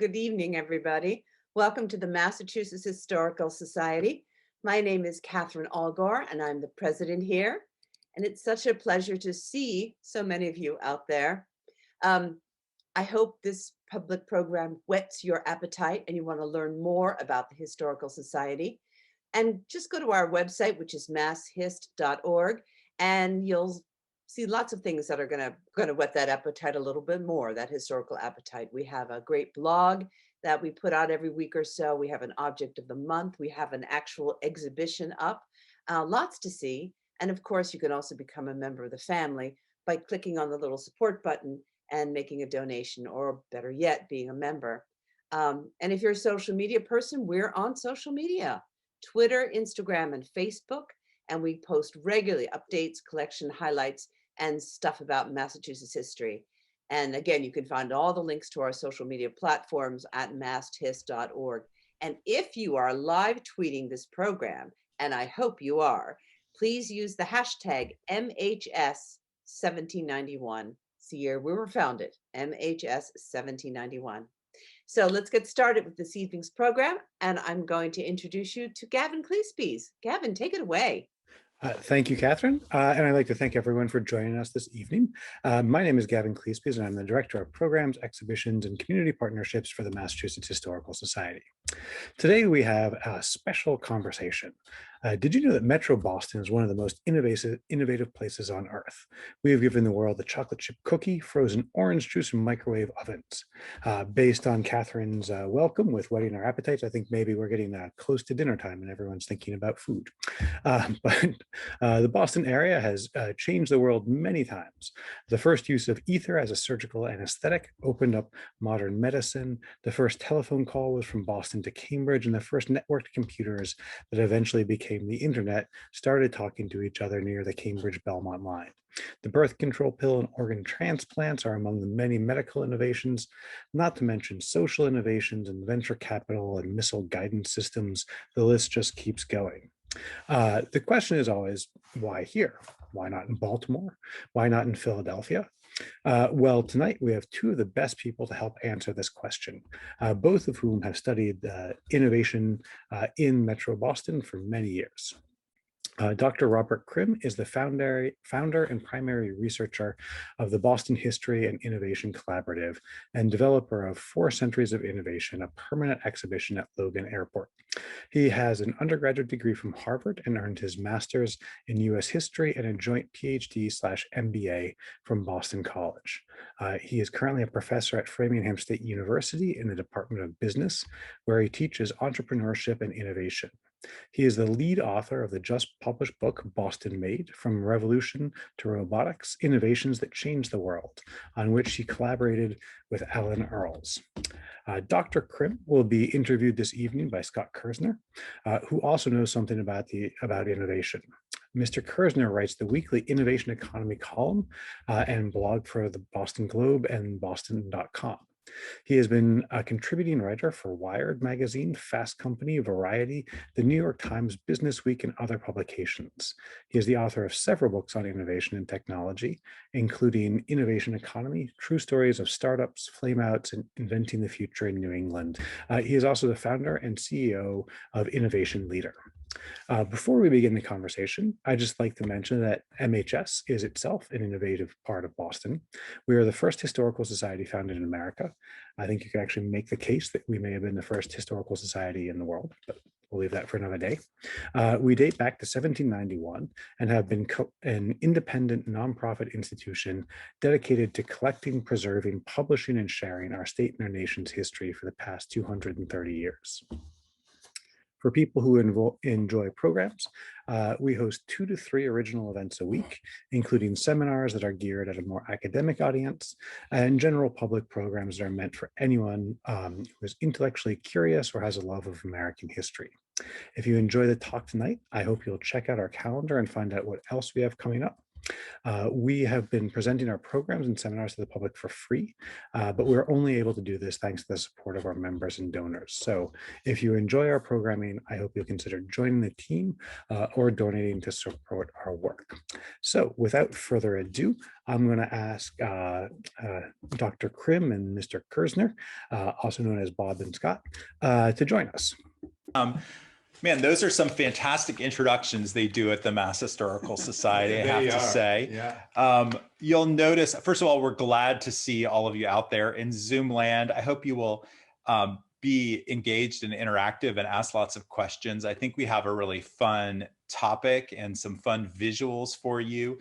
Good evening, everybody. Welcome to the Massachusetts Historical Society. My name is Catherine Allgore, and I'm the president here. And it's such a pleasure to see so many of you out there. I hope this public program whets your appetite and you want to learn more about the Historical Society. And just go to our website, which is masshist.org, and you'll see lots of things that are going to whet that appetite a little bit more, that historical appetite. We have a great blog that we put out every week or so. We have an object of the month. We have an actual exhibition up, lots to see. And of course, you can also become a member of the family by clicking on the little support button and making a donation, or better yet, being a member. And if you're a social media person, we're on social media, Twitter, Instagram, and Facebook. And we post regularly updates, collection highlights, and stuff about Massachusetts history. And again, you can find all the links to our social media platforms at masshist.org. And if you are live tweeting this program, and I hope you are, please use the hashtag MHS1791. It's the year we were founded, MHS1791. So let's get started with this evening's program. And I'm going to introduce you to Gavin Cleespies. Gavin, take it away. Thank you, Catherine. And I'd like to thank everyone for joining us this evening. My name is Gavin Cleespies, and I'm the Director of Programs, Exhibitions, and Community Partnerships for the Massachusetts Historical Society. Today, we have a special conversation. Did you know that Metro Boston is one of the most innovative places on Earth? We have given the world the chocolate chip cookie, frozen orange juice, and microwave ovens. Based on Catherine's welcome with whetting our appetites, I think maybe we're getting close to dinner time and everyone's thinking about food. But the Boston area has changed the world many times. The first use of ether as a surgical anesthetic opened up modern medicine. The first telephone call was from Boston to Cambridge, and the first networked computers that eventually became the internet started talking to each other near the Cambridge-Belmont line. The birth control pill and organ transplants are among the many medical innovations, not to mention social innovations and venture capital and missile guidance systems. The list just keeps going. The question is always, why here? Why not in Baltimore? Why not in Philadelphia? Well, tonight we have two of the best people to help answer this question, both of whom have studied innovation in Metro Boston for many years. Dr. Robert Krim is the founder and primary researcher of the Boston History and Innovation Collaborative and developer of 4 Centuries of Innovation, a permanent exhibition at Logan Airport. He has an undergraduate degree from Harvard and earned his master's in U.S. history and a joint PhD/MBA from Boston College. He is currently a professor at Framingham State University in the Department of Business, where he teaches entrepreneurship and innovation. He is the lead author of the just published book, Boston Made, From Revolution to Robotics, Innovations That Changed the World, on which he collaborated with Alan Earls. Dr. Krim will be interviewed this evening by Scott Kirsner, who also knows something about innovation. Mr. Kirsner writes the weekly Innovation Economy column and blog for the Boston Globe and Boston.com. He has been a contributing writer for Wired Magazine, Fast Company, Variety, the New York Times, Business Week, and other publications. He is the author of several books on innovation and technology, including Innovation Economy, True Stories of Startups, Flameouts, and Inventing the Future in New England. He is also the founder and CEO of Innovation Leader. Before we begin the conversation, I'd just like to mention that MHS is itself an innovative part of Boston. We are the first historical society founded in America. I think you could actually make the case that we may have been the first historical society in the world, but we'll leave that for another day. We date back to 1791 and have been an independent nonprofit institution dedicated to collecting, preserving, publishing, and sharing our state and our nation's history for the past 230 years. For people who enjoy programs, we host 2 to 3 original events a week, including seminars that are geared at a more academic audience and general public programs that are meant for anyone who is intellectually curious or has a love of American history. If you enjoy the talk tonight, I hope you'll check out our calendar and find out what else we have coming up. We have been presenting our programs and seminars to the public for free, but we're only able to do this thanks to the support of our members and donors. So if you enjoy our programming, I hope you'll consider joining the team or donating to support our work. So without further ado, I'm going to ask Dr. Krim and Mr. Kirsner, also known as Bob and Scott, to join us. Man, those are some fantastic introductions they do at the Mass Historical Society, I have to say. Yeah. You'll notice, first of all, we're glad to see all of you out there in Zoom land. I hope you will be engaged and interactive and ask lots of questions. I think we have a really fun topic and some fun visuals for you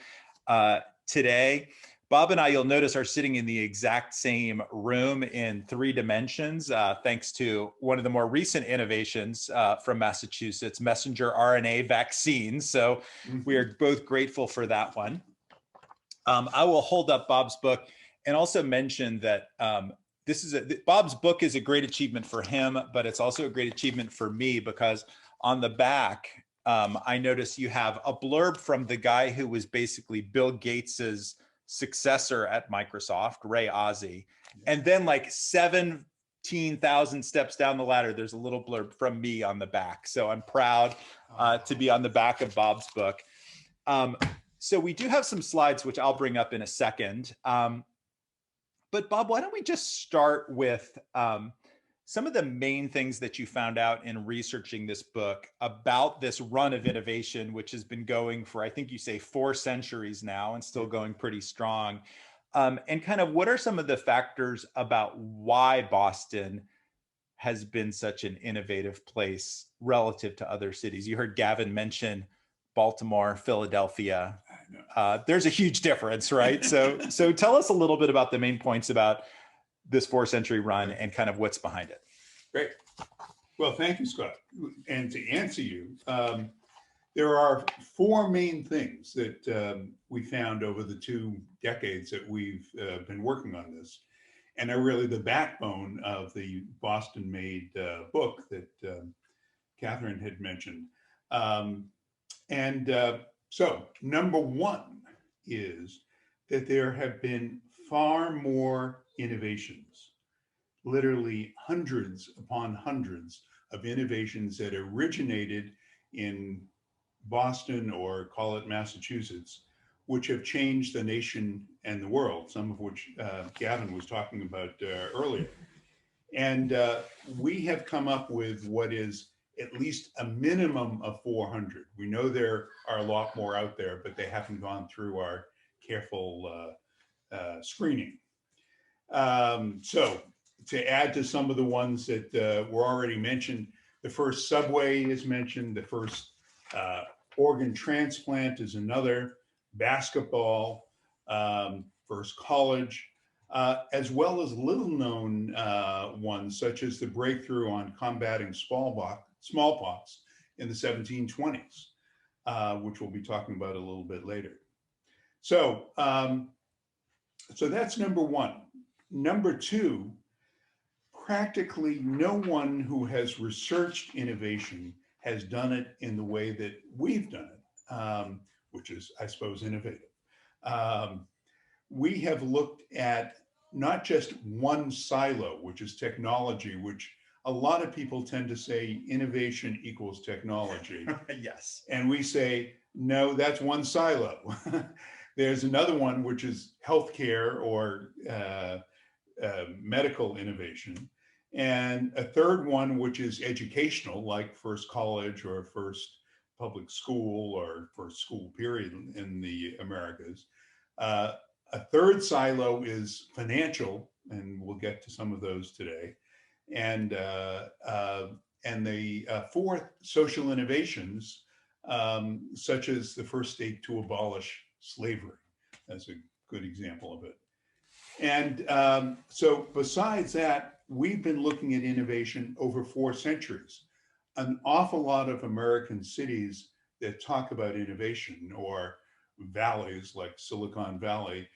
today. Bob and I, you'll notice, are sitting in the exact same room in 3 dimensions, thanks to one of the more recent innovations from Massachusetts, messenger RNA vaccines. So we are both grateful for that one. I will hold up Bob's book and also mention that Bob's book is a great achievement for him, but it's also a great achievement for me because on the back, I notice you have a blurb from the guy who was basically Bill Gates's successor at Microsoft, Ray Ozzie. And then like 17,000 steps down the ladder, there's a little blurb from me on the back. So I'm proud to be on the back of Bob's book. So we do have some slides, which I'll bring up in a second. But Bob, why don't we just start with some of the main things that you found out in researching this book about this run of innovation, which has been going for, I think you say 4 centuries now and still going pretty strong. And kind of what are some of the factors about why Boston has been such an innovative place relative to other cities? You heard Gavin mention Baltimore, Philadelphia. There's a huge difference, right? So tell us a little bit about the main points about this 4-century run and kind of what's behind it. Great. Well, thank you, Scott. And to answer you, there are 4 main things that we found over the 2 decades that we've been working on this, and are really the backbone of the Boston-made book that Catherine had mentioned. So number 1 is that there have been far more innovations, literally hundreds upon hundreds of innovations that originated in Boston, or call it Massachusetts, which have changed the nation and the world, some of which Gavin was talking about earlier. And we have come up with what is at least a minimum of 400. We know there are a lot more out there, but they haven't gone through our careful screening. So to add to some of the ones that were already mentioned, the first subway is mentioned, the first organ transplant is another, basketball, first college, as well as little known ones such as the breakthrough on combating smallpox in the 1720s, which we'll be talking about a little bit later. So, so that's number 1. Number 2, practically no one who has researched innovation has done it in the way that we've done it, which is, I suppose, innovative. We have looked at not just one silo, which is technology, which a lot of people tend to say innovation equals technology. Yes. And we say, no, that's one silo. There's another one, which is healthcare or medical innovation. And a third one, which is educational, like first college or first public school or first school period in the Americas. A third silo is financial, and we'll get to some of those today. And the 4th, social innovations, such as the first state to abolish slavery. That's a good example of it. And so besides that, we've been looking at innovation over 4 centuries. An awful lot of American cities that talk about innovation, or valleys like Silicon Valley,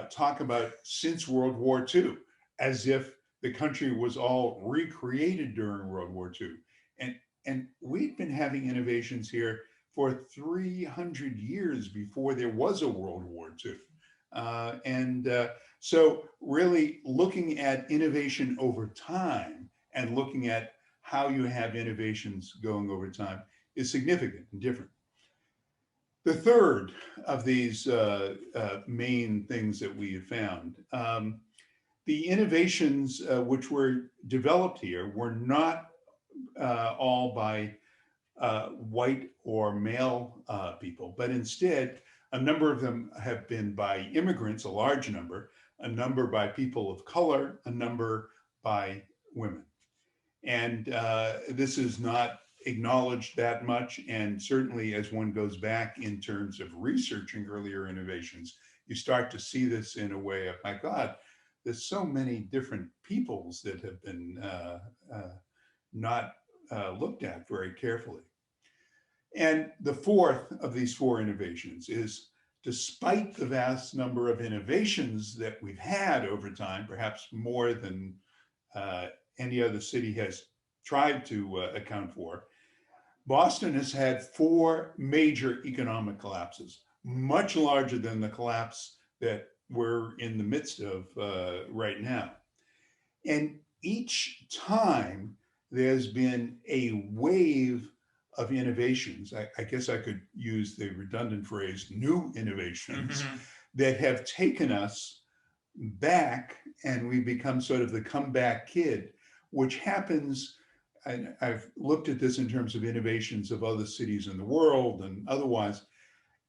talk about since World War II, as if the country was all recreated during World War II. And we've been having innovations here for 300 years before there was a World War II. So really looking at innovation over time and looking at how you have innovations going over time is significant and different. The third of these main things that we have found, the innovations which were developed here were not all by white or male people, but instead a number of them have been by immigrants, a large number, a number by people of color, a number by women. And this is not acknowledged that much. And certainly as one goes back in terms of researching earlier innovations, you start to see this in a way of, my God, there's so many different peoples that have been not looked at very carefully. And the fourth of these four innovations is, despite the vast number of innovations that we've had over time, perhaps more than any other city has tried to account for, Boston has had four major economic collapses, much larger than the collapse that we're in the midst of right now. And each time there's been a wave of innovations, I guess I could use the redundant phrase, new innovations, that have taken us back, and we've become sort of the comeback kid, which happens, and I've looked at this in terms of innovations of other cities in the world and otherwise,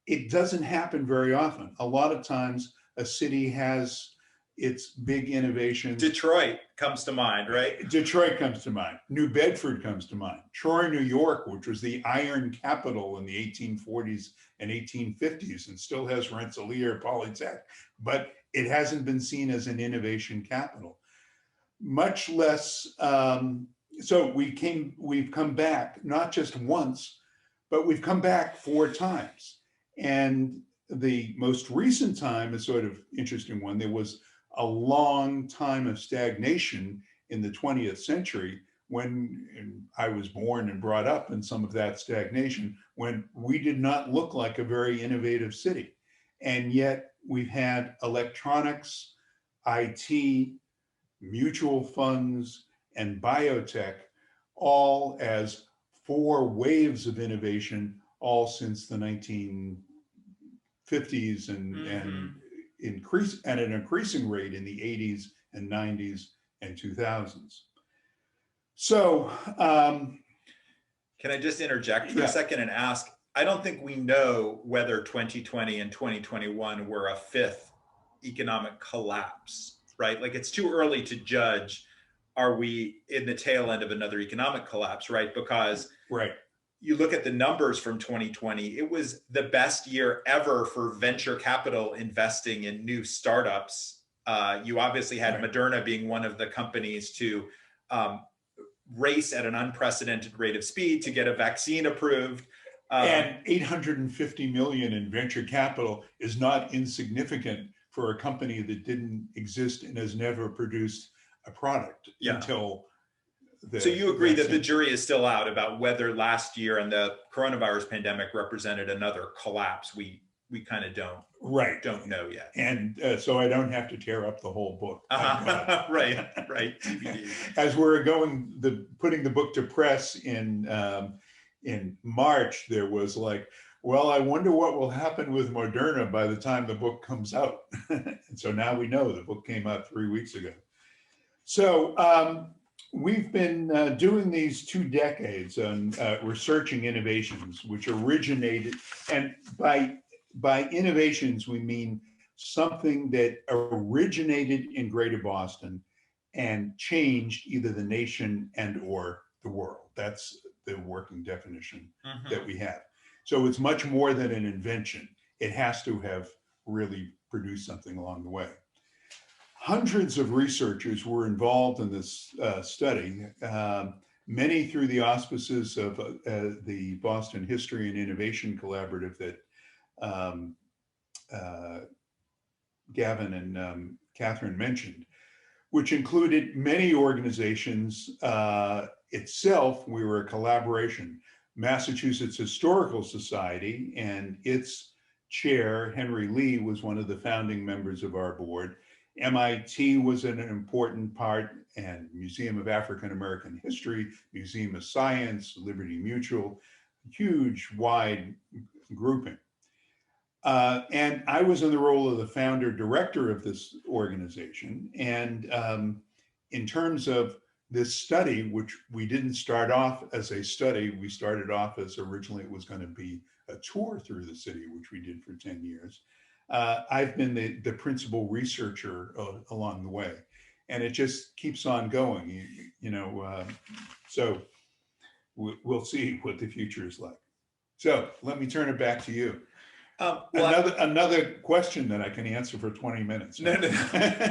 it doesn't happen very often. A lot of times a city has its big innovations. Detroit comes to mind, right? Detroit comes to mind. New Bedford comes to mind. Troy, New York, which was the iron capital in the 1840s and 1850s and still has Rensselaer Polytech, but it hasn't been seen as an innovation capital. Much less, so we've come back, not just once, but we've come back 4 times. And the most recent time is sort of interesting one. There was a long time of stagnation in the 20th century when I was born and brought up in some of that stagnation, when we did not look like a very innovative city. And yet we've had electronics, IT, mutual funds, and biotech all as 4 waves of innovation, all since the 1950s and increase at an increasing rate in the 80s and 90s and 2000s. So can I just interject for a second and ask, I don't think we know whether 2020 and 2021 were a 5th economic collapse, right? Like, it's too early to judge, are we in the tail end of another economic collapse, right? Because you look at the numbers from 2020, it was the best year ever for venture capital investing in new startups. You obviously had Moderna being one of the companies to race at an unprecedented rate of speed to get a vaccine approved. And 850 million in venture capital is not insignificant for a company that didn't exist and has never produced a product until so you agree that the jury is still out about whether last year and the coronavirus pandemic represented another collapse? We kind of don't know yet. And so I don't have to tear up the whole book. Right. As we're putting the book to press in March, there was like, well, I wonder what will happen with Moderna by the time the book comes out. And so now we know the book came out 3 weeks ago. So we've been doing these 2 decades on researching innovations, which originated, and by innovations, we mean something that originated in Greater Boston and changed either the nation and or the world. That's the working definition that we have. So it's much more than an invention. It has to have really produced something along the way. Hundreds of researchers were involved in this study, many through the auspices of the Boston History and Innovation Collaborative that Gavin and Catherine mentioned, which included many organizations. Itself, we were a collaboration. Massachusetts Historical Society, and its chair, Henry Lee, was one of the founding members of our board. MIT was an important part, and Museum of African American History, Museum of Science, Liberty Mutual, huge, wide grouping. And I was in the role of the founder director of this organization. And in terms of this study, which we didn't start off as a study, we started off as originally it was going to be a tour through the city, which we did for 10 years. I've been the principal researcher along the way, and it just keeps on going, so we'll see what the future is like. So let me turn it back to you. Another question that I can answer for 20 minutes. No.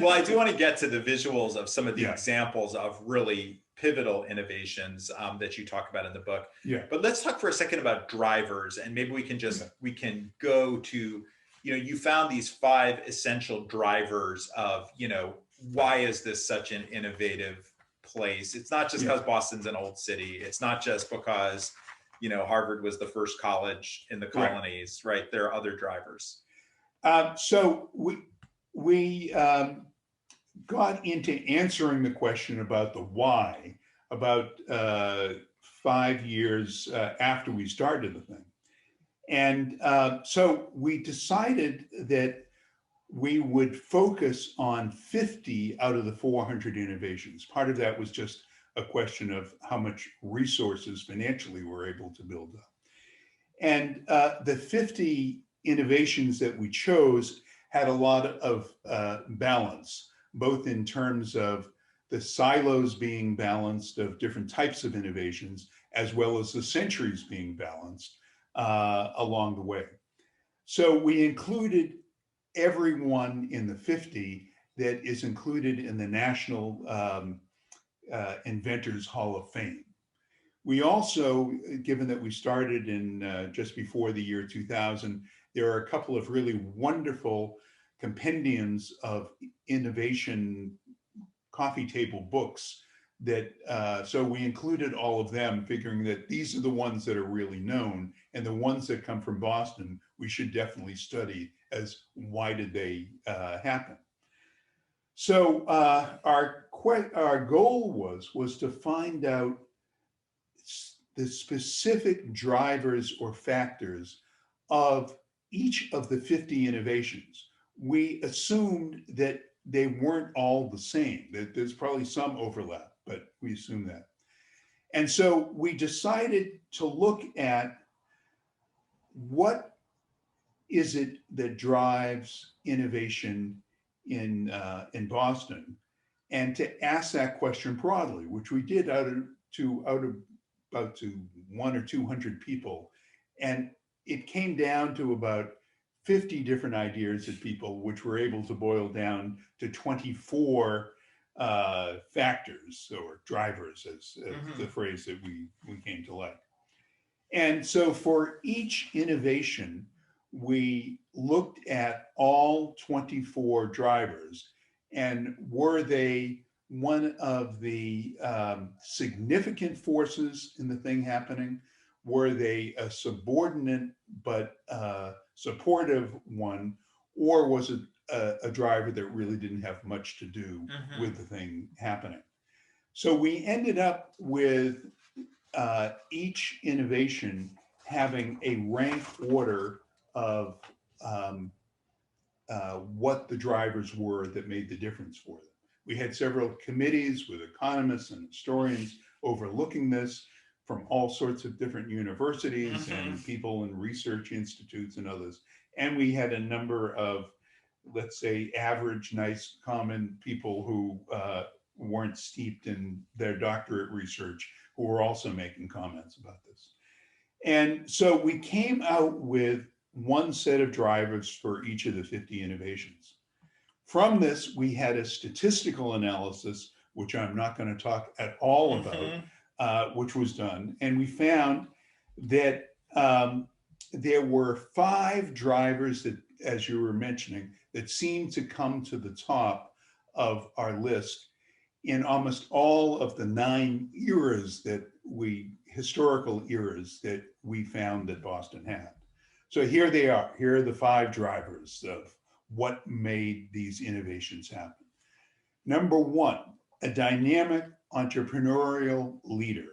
Well, I do want to get to the visuals of some of the examples of really pivotal innovations that you talk about in the book. Yeah. But let's talk for a second about drivers, and maybe we can go to, you found these 5 essential drivers of, why is this such an innovative place? It's not just because Boston's an old city. It's not just because Harvard was the first college in the colonies, right? There are other drivers. So we got into answering the question about the why about 5 years after we started the thing. And so we decided that we would focus on 50 out of the 400 innovations. Part of that was just a question of how much resources financially we're able to build up. And the 50 innovations that we chose had a lot of balance, both in terms of the silos being balanced of different types of innovations, as well as the centuries being balanced along the way. So we included everyone in the 50 that is included in the National Inventors Hall of Fame. We also, given that we started in just before the year 2000, there are a couple of really wonderful compendiums of innovation coffee table books that, so we included all of them, figuring that these are the ones that are really known, and the ones that come from Boston, we should definitely study as why did they happen. So our goal was to find out the specific drivers or factors of each of the 50 innovations. We assumed that they weren't all the same, that there's probably some overlap, but we assumed that. And so we decided to look at what is it that drives innovation in Boston, and to ask that question broadly, which we did out of about 100 or 200 people, and it came down to about 50 different ideas of people, which were able to boil down to 24 factors or drivers, as the phrase that we came to like. And so for each innovation, we looked at all 24 drivers, and were they one of the significant forces in the thing happening? Were they a subordinate but supportive one? Or was it a driver that really didn't have much to do with the thing happening? So we ended up with each innovation having a rank order of what the drivers were that made the difference for them. We had several committees with economists and historians overlooking this from all sorts of different universities and people in research institutes and others. And we had a number of, let's say, average, nice, common people who weren't steeped in their doctorate research who were also making comments about this. And so we came out with one set of drivers for each of the 50 innovations. From this, we had a statistical analysis, which I'm not going to talk at all about, which was done. And we found that there were 5 drivers that, as you were mentioning, that seemed to come to the top of our list in almost all of the 9 eras that we historical eras that we found that Boston had. So here they are. Here are the 5 drivers of what made these innovations happen. Number 1, a dynamic entrepreneurial leader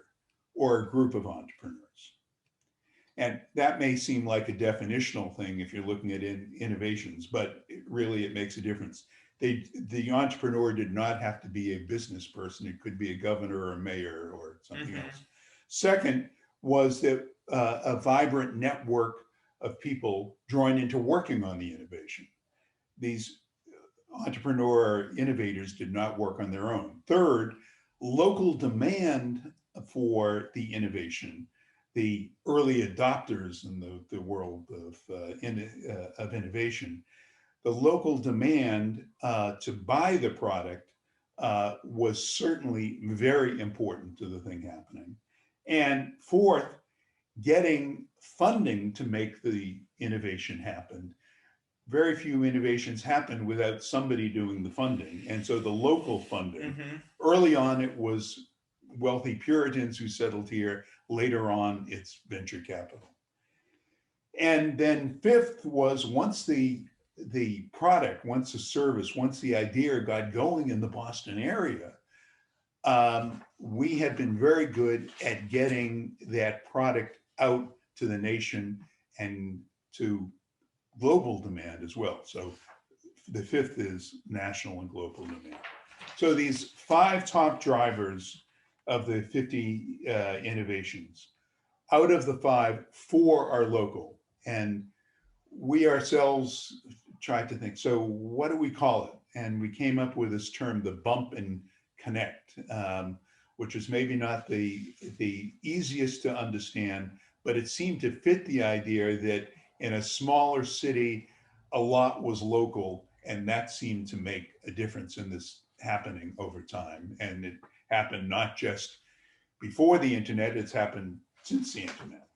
or a group of entrepreneurs. And that may seem like a definitional thing if you're looking at innovations, but it makes a difference. The entrepreneur did not have to be a business person. It could be a governor or a mayor or something else. Second was that a vibrant network of people joined into working on the innovation. These entrepreneur innovators did not work on their own. Third, local demand for the innovation. The early adopters in the world of innovation, the local demand to buy the product was certainly very important to the thing happening. And fourth, getting funding to make the innovation happen. Very few innovations happen without somebody doing the funding. And so the local funding, early on it was wealthy Puritans who settled here. Later on, it's venture capital. And then fifth was once the product, once the service, once the idea got going in the Boston area, we have been very good at getting that product out to the nation and to global demand as well. So the fifth is national and global demand. So these 5 top drivers of the 50 innovations, out of the 5, 4 are local. And we ourselves tried to think, so what do we call it? And we came up with this term, the bump and connect, which is maybe not the easiest to understand, but it seemed to fit the idea that in a smaller city, a lot was local, and that seemed to make a difference in this happening over time. And it happened not just before the internet, it's happened since the internet.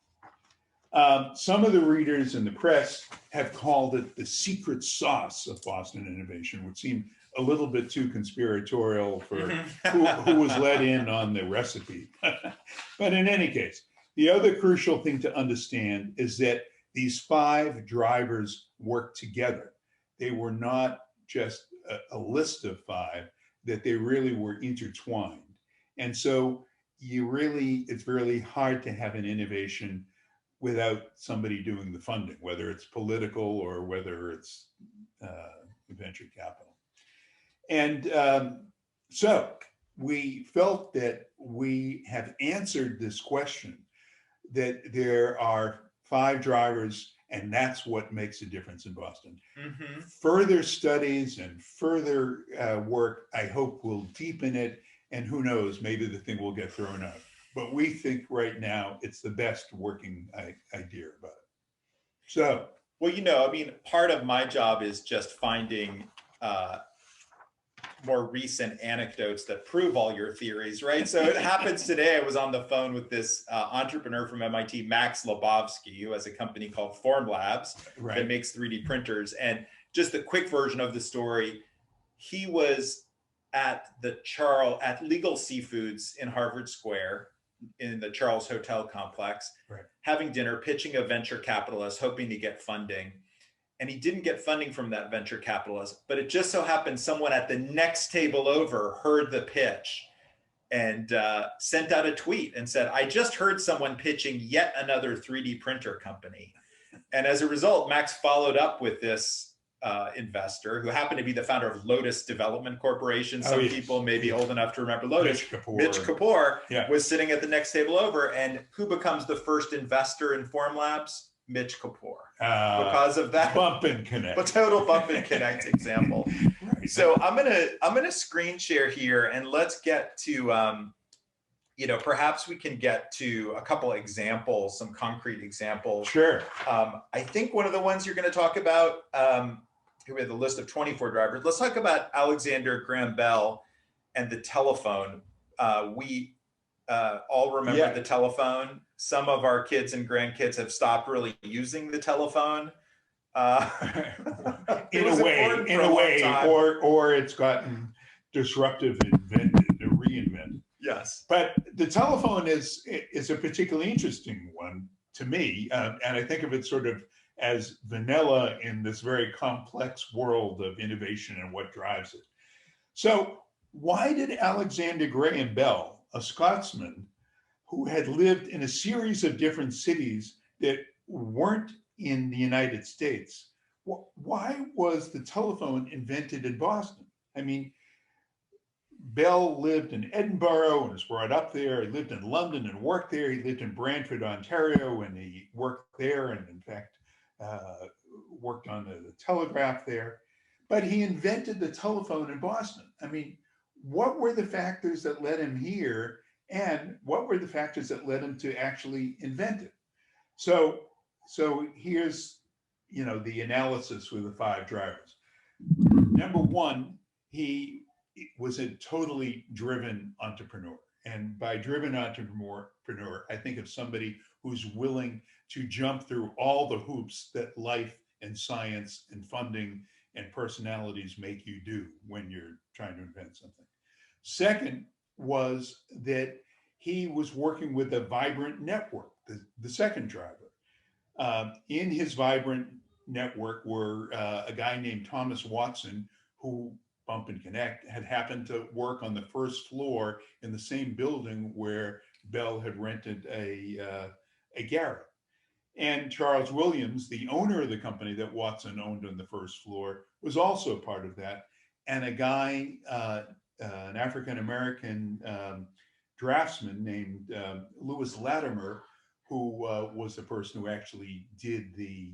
Some of the readers in the press have called it the secret sauce of Boston innovation, which seemed a little bit too conspiratorial for who was let in on the recipe. But in any case, the other crucial thing to understand is that these 5 drivers work together. They were not just a list of 5, that they really were intertwined. And so it's really hard to have an innovation without somebody doing the funding, whether it's political or whether it's venture capital. And so we felt that we have answered this question, that there are 5 drivers, and that's what makes a difference in Boston. Further studies and further work, I hope, will deepen it, and who knows, maybe the thing will get thrown out. But we think right now it's the best working idea about it. So, well, I mean, part of my job is just finding more recent anecdotes that prove all your theories, right? So it happens today. I was on the phone with this entrepreneur from MIT, Max Lebowski, who has a company called Formlabs that makes 3D printers. And just the quick version of the story, he was at Legal Seafoods in Harvard Square in the Charles Hotel complex, having dinner, pitching a venture capitalist, hoping to get funding. And he didn't get funding from that venture capitalist, but it just so happened someone at the next table over heard the pitch and sent out a tweet and said, I just heard someone pitching yet another 3D printer company. And as a result, Max followed up with this investor who happened to be the founder of Lotus Development Corporation. Some people may be old enough to remember Lotus. Mitch Kapoor was sitting at the next table over. And who becomes the first investor in Formlabs? Mitch Kapoor. Because of that bump and connect, a total bump and connect example. So I'm gonna screen share here, and let's get to perhaps we can get to a couple examples, some concrete examples. Sure. I think one of the ones you're going to talk about, here we have the list of 24 drivers. Let's talk about Alexander Graham Bell and the telephone. We all remember the telephone. Some of our kids and grandkids have stopped really using the telephone. In a way, or it's gotten disruptive, reinvent. Yes. But the telephone is a particularly interesting one to me, and I think of it sort of as vanilla in this very complex world of innovation and what drives it. So why did Alexander Graham Bell, a Scotsman who had lived in a series of different cities that weren't in the United States, why was the telephone invented in Boston? I mean, Bell lived in Edinburgh and was brought up there. He lived in London and worked there. He lived in Brantford, Ontario, and he worked there and, in fact, worked on the telegraph there. But he invented the telephone in Boston. I mean, what were the factors that led him here? And what were the factors that led him to actually invent it? So here's, the analysis with the 5 drivers. Number one, he was a totally driven entrepreneur. And by driven entrepreneur, I think of somebody who's willing to jump through all the hoops that life and science and funding and personalities make you do when you're trying to invent something. Second was that he was working with a vibrant network, the second driver. In his vibrant network were a guy named Thomas Watson, who, bump and connect, had happened to work on the first floor in the same building where Bell had rented a garret. And Charles Williams, the owner of the company that Watson owned on the first floor, was also part of that. And a guy, an African-American draftsman named Lewis Latimer, who was the person who actually did the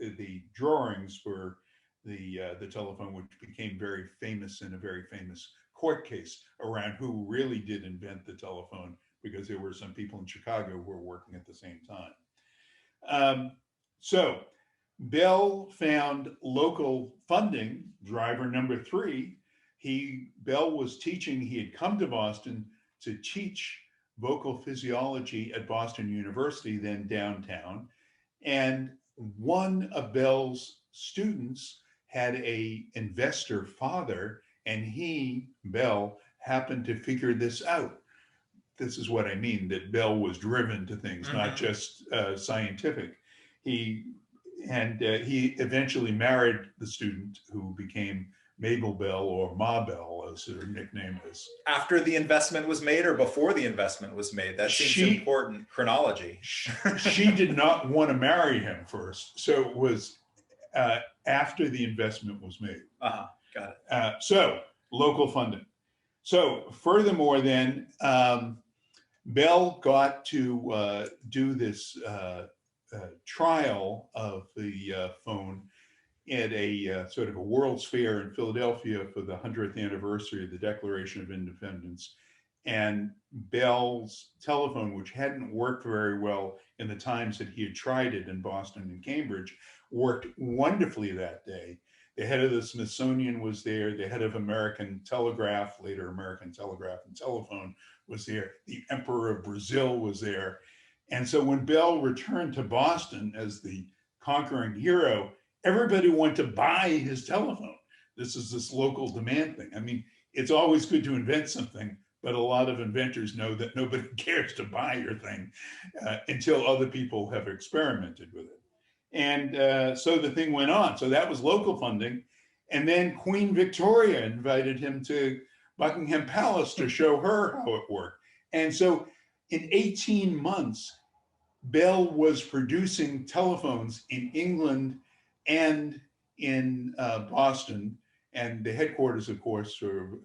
the drawings for the telephone, which became very famous in a very famous court case around who really did invent the telephone, because there were some people in Chicago who were working at the same time. So Bell found local funding, driver number 3. Bell was teaching, he had come to Boston to teach vocal physiology at Boston University, then downtown. And one of Bell's students had an investor father, and Bell, happened to figure this out. This is what I mean, that Bell was driven to things, not just scientific. He eventually married the student, who became Mabel Bell, or Ma Bell, as her nickname is. After the investment was made or before the investment was made? That seems important chronology. She did not want to marry him first. So it was after the investment was made. Got it. So local funding. So furthermore, then, Bell got to do this trial of the phone at a sort of a World's Fair in Philadelphia for the 100th anniversary of the Declaration of Independence. And Bell's telephone, which hadn't worked very well in the times that he had tried it in Boston and Cambridge, worked wonderfully that day. The head of the Smithsonian was there. The head of American Telegraph, later American Telegraph and Telephone, was there. The Emperor of Brazil was there. And so when Bell returned to Boston as the conquering hero, everybody wanted to buy his telephone. This is this local demand thing. I mean, it's always good to invent something, but a lot of inventors know that nobody cares to buy your thing until other people have experimented with it. And so the thing went on. So that was local funding. And then Queen Victoria invited him to Buckingham Palace to show her how it worked. And so in 18 months, Bell was producing telephones in England and in Boston. And the headquarters, of course, for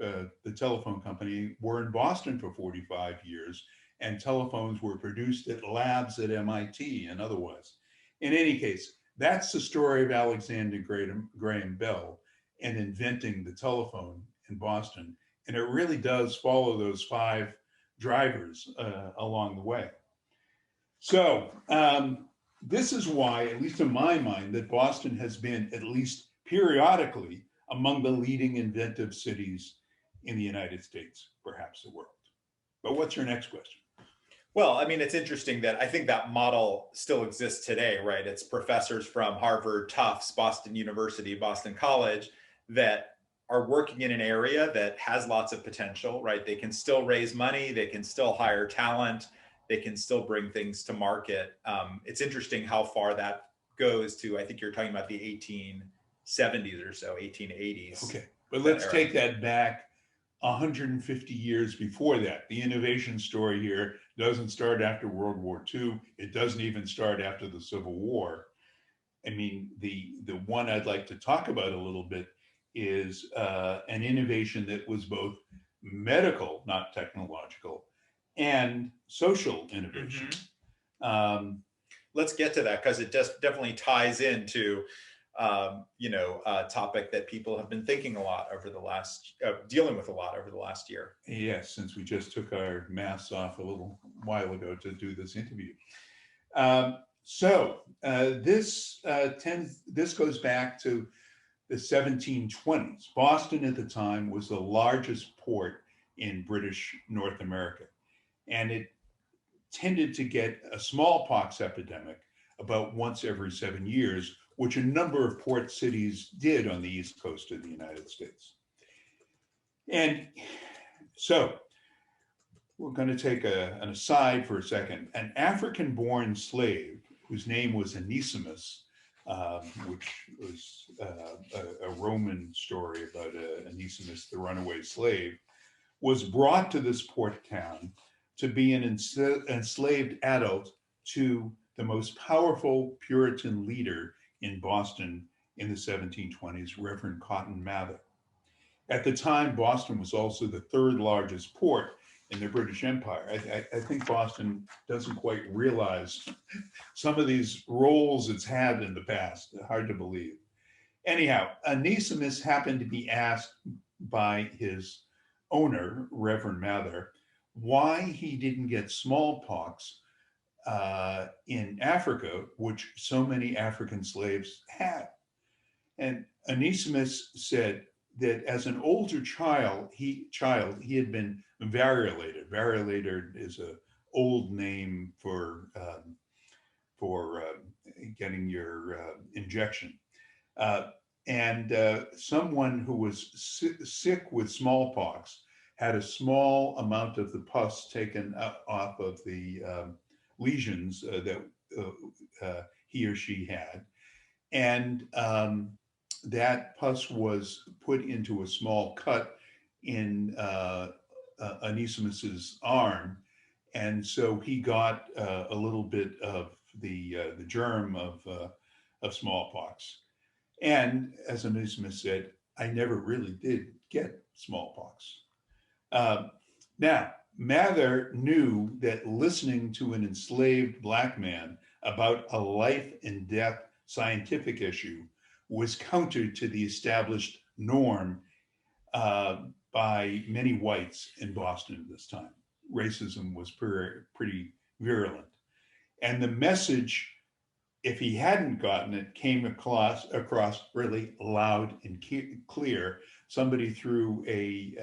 the telephone company were in Boston for 45 years. And telephones were produced at labs at MIT and otherwise. In any case, that's the story of Alexander Graham Bell and inventing the telephone in Boston. And it really does follow those 5 drivers along the way. So this is why, at least in my mind, that Boston has been, at least periodically, among the leading inventive cities in the United States, perhaps the world. But what's your next question? Well, I mean, it's interesting that I think that model still exists today, right? It's professors from Harvard, Tufts, Boston University, Boston College that are working in an area that has lots of potential, right? They can still raise money, they can still hire talent, they can still bring things to market. It's interesting how far that goes to, I think you're talking about the 1870s or so, 1880s. Okay, but let's take that back 150 years before that. The innovation story here doesn't start after World War II. It doesn't even start after the Civil War. I mean, the one I'd like to talk about a little bit is an innovation that was both medical, not technological, and social innovation. Let's get to that, because it just definitely ties into a topic that people have been thinking a lot over the last, dealing with a lot over the last year. Yes, since we just took our masks off a little while ago to do this interview. This goes back to the 1720s. Boston at the time was the largest port in British North America, and it tended to get a smallpox epidemic about once every 7 years, which a number of port cities did on the East Coast of the United States. And so we're going to take an aside for a second. An African-born slave whose name was Animus, which was a Roman story about Animus, the runaway slave, was brought to this port town to be an enslaved adult to the most powerful Puritan leader in Boston in the 1720s, Reverend Cotton Mather. At the time, Boston was also the third largest port in the British Empire. I think Boston doesn't quite realize some of these roles it's had in the past. Hard to believe. Anyhow, Animus happened to be asked by his owner, Reverend Mather, why he didn't get smallpox in Africa, which so many African slaves had. And Animus said that as an older child, he had been variolated. Variolated is an old name for getting your injection. Someone who was sick with smallpox had a small amount of the pus taken off of the lesions that he or she had. And that pus was put into a small cut in Animus's arm. And so he got a little bit of the germ of smallpox. And as Animus said, I never really did get smallpox. Now, Mather knew that listening to an enslaved Black man about a life and death scientific issue was counter to the established norm by many whites in Boston at this time. Racism was pretty virulent. And the message, if he hadn't gotten it, came across really loud and clear. Somebody threw a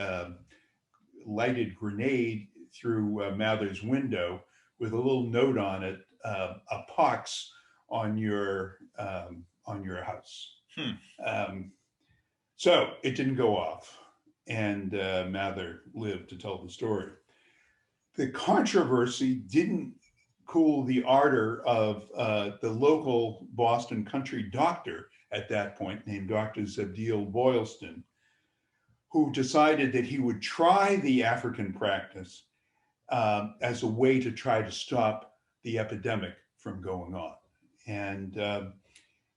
lighted grenade through Mather's window with a little note on it, a pox on your house. So it didn't go off, and Mather lived to tell the story. The controversy didn't cool the ardor of the local Boston country doctor at that point, named Dr. Zebdiel Boylston, who decided that he would try the African practice as a way to try to stop the epidemic from going on. And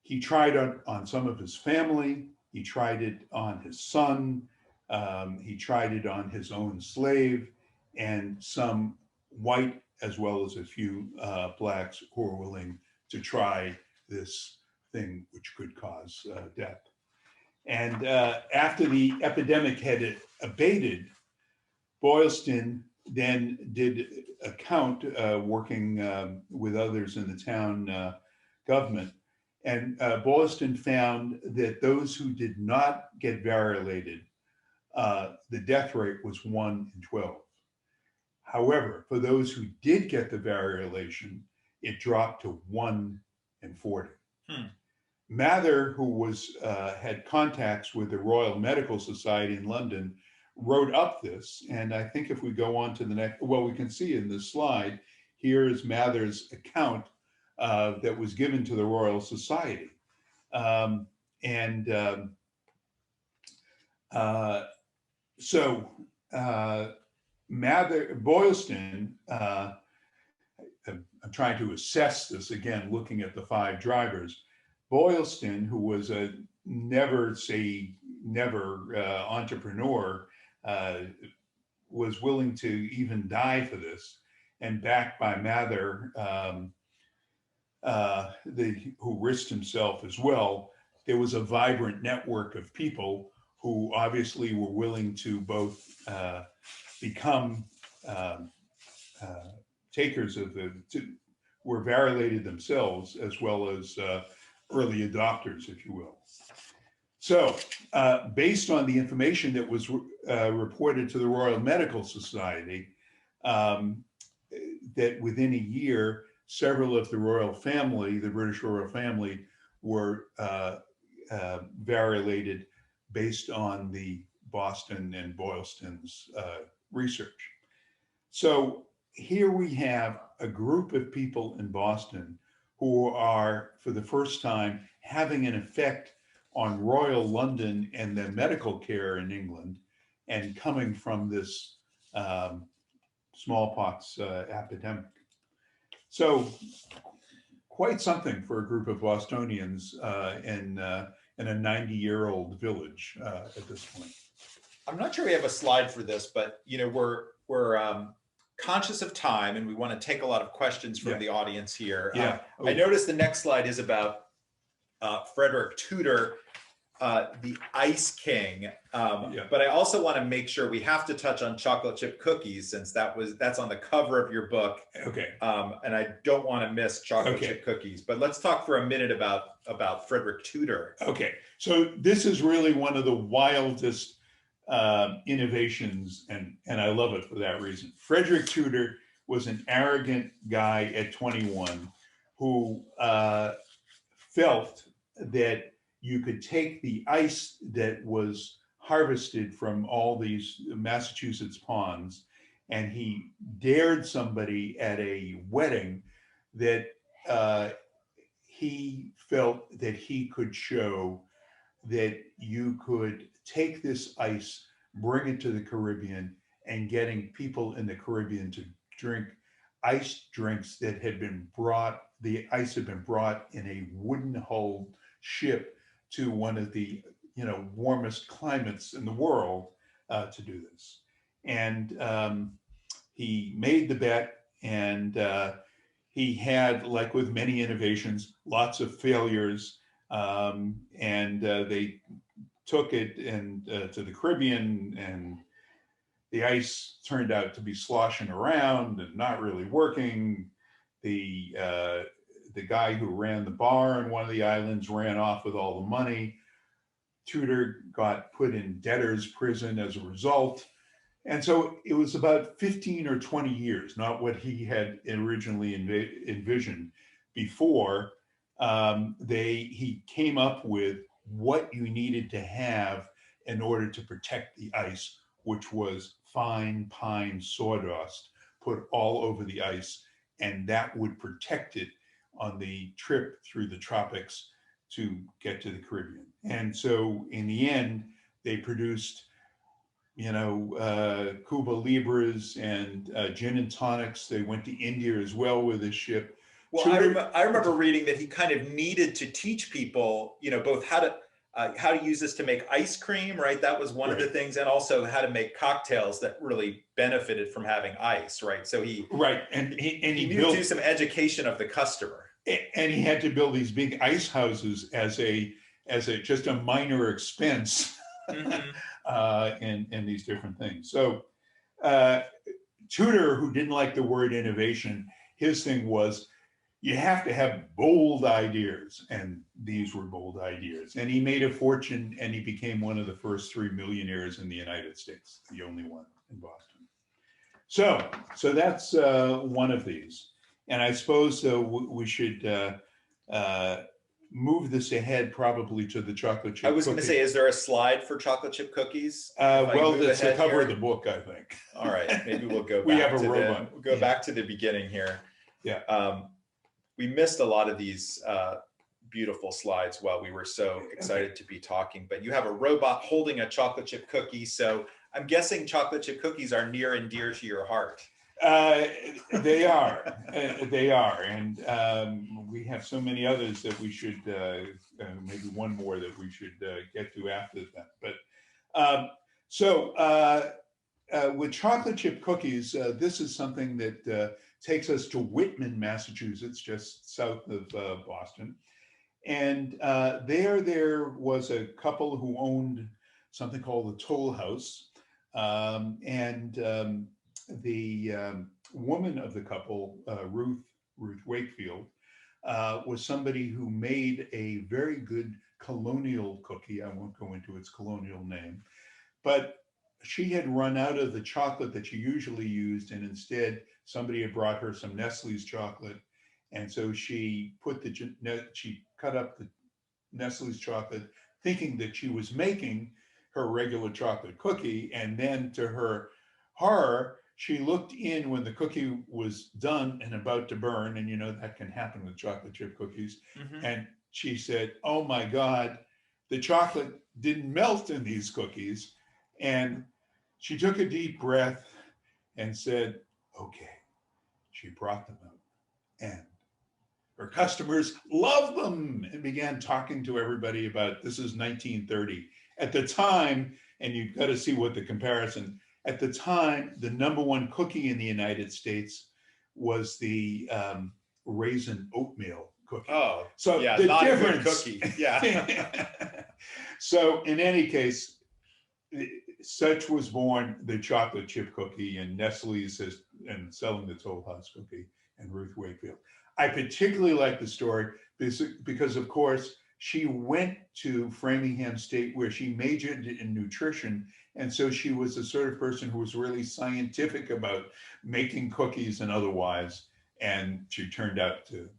he tried it on some of his family. He tried it on his son. He tried it on his own slave and some white, as well as a few Blacks who were willing to try this thing, which could cause death. And after the epidemic had abated, Boylston then did a count working with others in the town government. And Boylston found that those who did not get variolated, the death rate was 1 in 12. However, for those who did get the variolation, it dropped to 1 in 40. Mather, who was had contacts with the Royal Medical Society in London, wrote up this. And I think if we go on to the next, well, we can see in this slide, here is Mather's account that was given to the Royal Society. So Mather, Boylston, I'm trying to assess this again, looking at the 5 drivers. Boylston, who was a never say never entrepreneur, was willing to even die for this, and backed by Mather, who risked himself as well. There was a vibrant network of people who obviously were willing to both become takers of were validated themselves, as well as early adopters, if you will. So based on the information that was reported to the Royal Medical Society, that within a year, several of the royal family, the British royal family, were variolated based on the Boston and Boylston's research. So here we have a group of people in Boston who are, for the first time, having an effect on Royal London and the medical care in England, and coming from this smallpox epidemic. So quite something for a group of Bostonians in a 90-year-old village at this point. I'm not sure we have a slide for this, but we're conscious of time, and we want to take a lot of questions from the audience here. I noticed the next slide is about Frederick Tudor, the Ice King. But I also want to make sure we have to touch on chocolate chip cookies, since that's on the cover of your book. Okay. And I don't want to miss chocolate chip cookies. But let's talk for a minute about Frederick Tudor. Okay. So this is really one of the wildest innovations, and I love it for that reason. Frederick Tudor was an arrogant guy at 21 who felt that you could take the ice that was harvested from all these Massachusetts ponds, and he dared somebody at a wedding that he felt that he could show that you could take this ice, bring it to the Caribbean, and getting people in the Caribbean to drink iced drinks that had been brought, the ice had been brought in a wooden hulled ship to one of the warmest climates in the world to do this. And he made the bet, and he had, like with many innovations, lots of failures, and they took it to the Caribbean, and the ice turned out to be sloshing around and not really working. The guy who ran the bar on one of the islands ran off with all the money. Tudor got put in debtor's prison as a result. And so it was about 15 or 20 years, not what he had originally envisioned before he came up with what you needed to have in order to protect the ice, which was fine pine sawdust put all over the ice, and that would protect it on the trip through the tropics to get to the Caribbean. And so in the end, they produced, Cuba Libras and gin and tonics. They went to India as well with this ship. Well, I remember reading that he kind of needed to teach people, both how to use this to make ice cream, right? That was one of the things, and also how to make cocktails that really benefited from having ice, right? So he he needed to do some education of the customer, and he had to build these big ice houses as just a minor expense, in these different things. So Tudor, who didn't like the word innovation, his thing was, you have to have bold ideas, and these were bold ideas. And he made a fortune, and he became one of the first 3 millionaires in the United States, the only one in Boston. So that's one of these. And I suppose we should move this ahead probably to the chocolate chip I was going to cookie. say, is there a slide for chocolate chip cookies? Well, that's the cover here? of the book, I think. All right, maybe we'll go We back have a to robot. go back to the beginning here. Yeah. We missed a lot of these beautiful slides while we were so excited to be talking, but you have a robot holding a chocolate chip cookie. So I'm guessing chocolate chip cookies are near and dear to your heart. They are. They are. And we have so many others that we should, maybe one more that we should get to after that. But with chocolate chip cookies, this is something that takes us to Whitman, Massachusetts, just south of Boston. And there was a couple who owned something called the Toll House. The woman of the couple, Ruth Wakefield, was somebody who made a very good colonial cookie. I won't go into its colonial name, but she had run out of the chocolate that she usually used, and instead somebody had brought her some Nestle's chocolate, and so she cut up the Nestle's chocolate, thinking that she was making her regular chocolate cookie, and then to her horror, she looked in when the cookie was done and about to burn, and you know that can happen with chocolate chip cookies. Mm-hmm. And she said, "Oh my God, the chocolate didn't melt in these cookies." And she took a deep breath and said, "Okay." She brought them out, and her customers loved them and began talking to everybody about, this is 1930. At the time, and you've got to see what the comparison, at the time, the #1 cookie in the United States was the raisin oatmeal cookie. Oh, so yeah, the not difference, a good cookie. Yeah. So in any case, such was born the chocolate chip cookie, and Nestle's and selling the Toll House cookie, and Ruth Wakefield. I particularly like the story because of course, she went to Framingham State where she majored in nutrition. And so she was the sort of person who was really scientific about making cookies and otherwise. And she turned out to,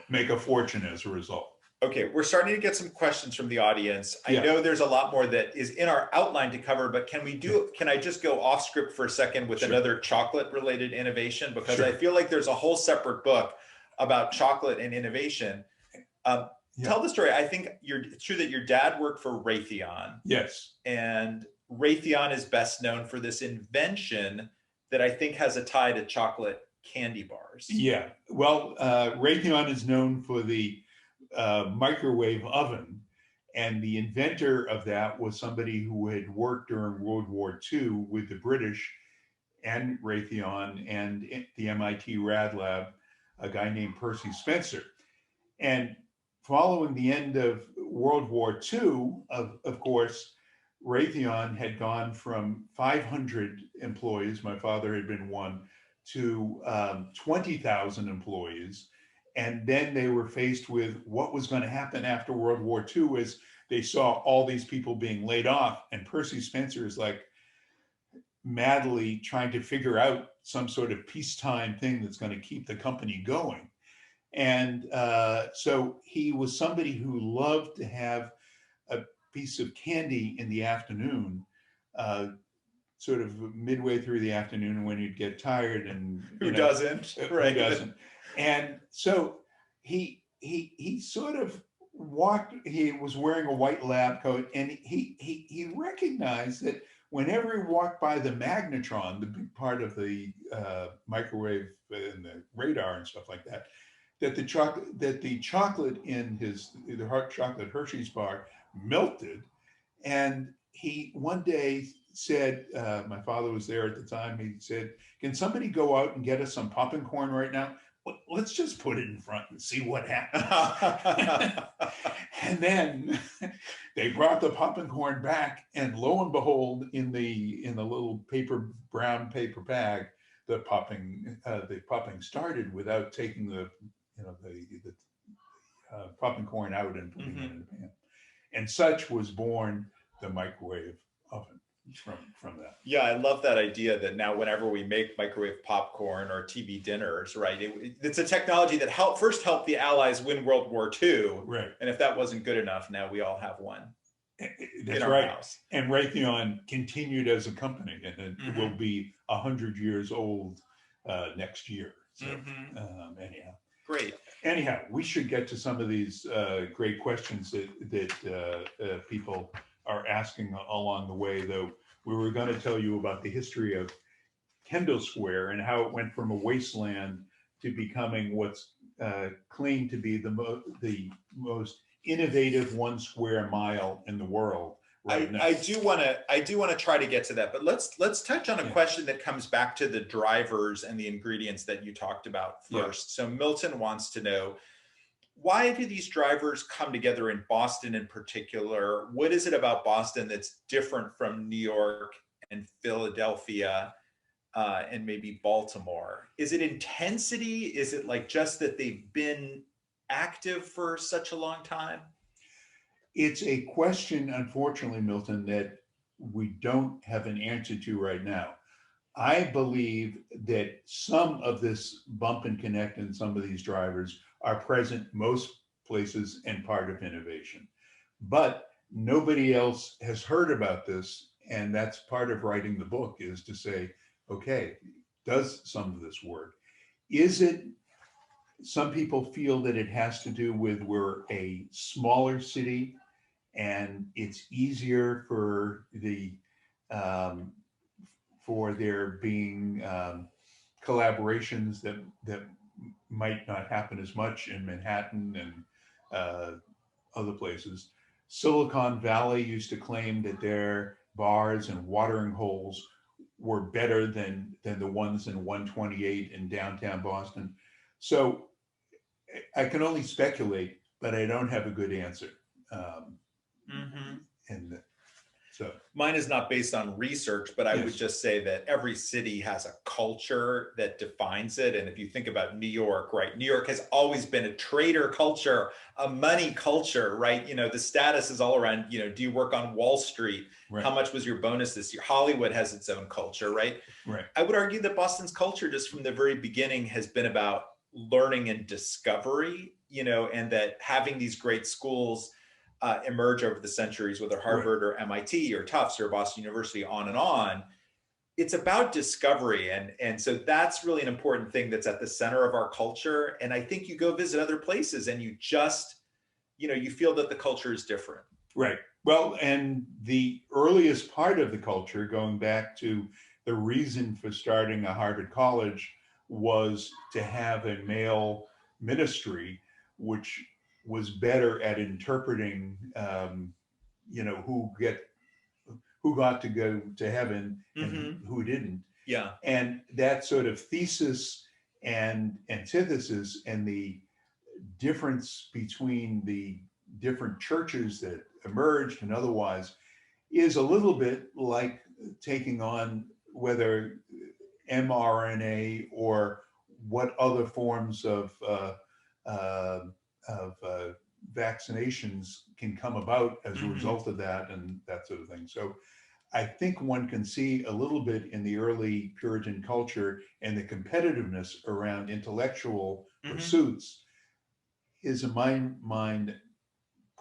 make a fortune as a result. Okay, we're starting to get some questions from the audience. I know there's a lot more that is in our outline to cover, but can I just go off script for a second with another chocolate related innovation? Because I feel like there's a whole separate book about chocolate and innovation. Tell the story. I think it's true that your dad worked for Raytheon. Yes. And Raytheon is best known for this invention that I think has a tie to chocolate candy bars. Yeah. Well, Raytheon is known for the microwave oven. And the inventor of that was somebody who had worked during World War II with the British and Raytheon and the MIT Rad Lab, a guy named Percy Spencer. And following the end of World War II, of course, Raytheon had gone from 500 employees, my father had been one, to 20,000 employees. And then they were faced with what was going to happen after World War II as they saw all these people being laid off. And Percy Spencer is like madly trying to figure out some sort of peacetime thing that's going to keep the company going. And so he was somebody who loved to have a piece of candy in the afternoon, sort of midway through the afternoon when you'd get tired and who doesn't? Right. Who doesn't? And so he sort of walked, he was wearing a white lab coat, and he recognized that whenever he walked by the magnetron, the big part of the microwave and the radar and stuff like that, that the chocolate in the hot chocolate Hershey's bar melted. And he one day said, my father was there at the time, he said, "Can somebody go out and get us some popping corn right now? Let's just put it in front and see what happens." And then they brought the popping corn back, and lo and behold, in the little brown paper bag, the popping started without taking the popping corn out and putting it in the pan. And such was born the microwave oven. from that. Yeah, I love that idea that now whenever we make microwave popcorn or TV dinners, right, it's a technology that first helped the Allies win World War II. Right. And if that wasn't good enough, now we all have one That's in our right. house. And Raytheon continued as a company, and it will be 100 years old next year. So anyhow. Great. Anyhow, we should get to some of these great questions that people are asking along the way, though. We were going to tell you about the history of Kendall Square and how it went from a wasteland to becoming what's claimed to be the most innovative 1 square mile in the world right now. I do want to try to get to that, but let's touch on a question that comes back to the drivers and the ingredients that you talked about first. So Milton wants to know, why do these drivers come together in Boston in particular? What is it about Boston that's different from New York and Philadelphia and maybe Baltimore? Is it intensity? Is it like just that they've been active for such a long time? It's a question, unfortunately, Milton, that we don't have an answer to right now. I believe that some of this bump and connect and some of these drivers are present most places and part of innovation. But nobody else has heard about this. And that's part of writing the book, is to say, okay, does some of this work? Is it, some people feel that it has to do with we're a smaller city and it's easier for there being collaborations that might not happen as much in Manhattan and other places. Silicon Valley used to claim that their bars and watering holes were better than the ones in 128 in downtown Boston. So I can only speculate, but I don't have a good answer. And so mine is not based on research, but I would just say that every city has a culture that defines it. And if you think about New York, right? New York has always been a trader culture, a money culture, right? You know, the status is all around, you know, do you work on Wall Street? Right. How much was your bonus this year? Hollywood has its own culture, right? Right. I would argue that Boston's culture just from the very beginning has been about learning and discovery, you know, and that having these great schools emerge over the centuries, whether Harvard or MIT or Tufts or Boston University, on and on. It's about discovery. And so that's really an important thing that's at the center of our culture. And I think you go visit other places and you just, you know, you feel that the culture is different. Right. Well, and the earliest part of the culture, going back to the reason for starting a Harvard College, was to have a male ministry, which was better at interpreting, you know, who got to go to heaven and who didn't. Yeah. And that sort of thesis and antithesis and the difference between the different churches that emerged and otherwise is a little bit like taking on whether mRNA or what other forms of vaccinations can come about as a result of that and that sort of thing. So I think one can see a little bit in the early Puritan culture and the competitiveness around intellectual pursuits is, in my mind,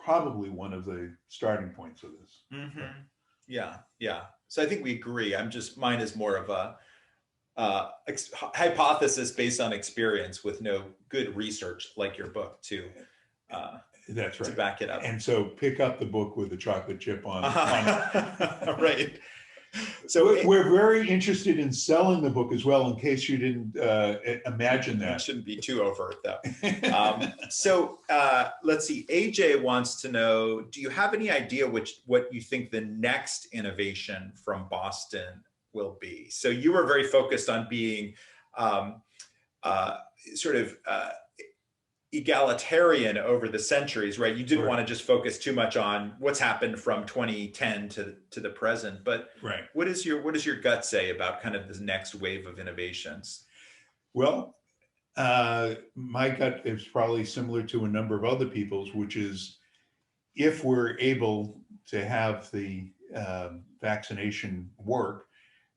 probably one of the starting points of this. Yeah, yeah. So I think we agree. Mine is more of a hypothesis based on experience with no good research like your book that's right, to back it up. And so pick up the book with the chocolate chip on. Right. So we're very interested in selling the book as well, in case you didn't imagine that. It shouldn't be too overt though. So let's see, AJ wants to know, do you have any idea what you think the next innovation from Boston will be? So you were very focused on being egalitarian over the centuries, right? You didn't want to just focus too much on what's happened from 2010 to the present, but what does your gut say about kind of this next wave of innovations? Well, my gut is probably similar to a number of other people's, which is if we're able to have the vaccination work,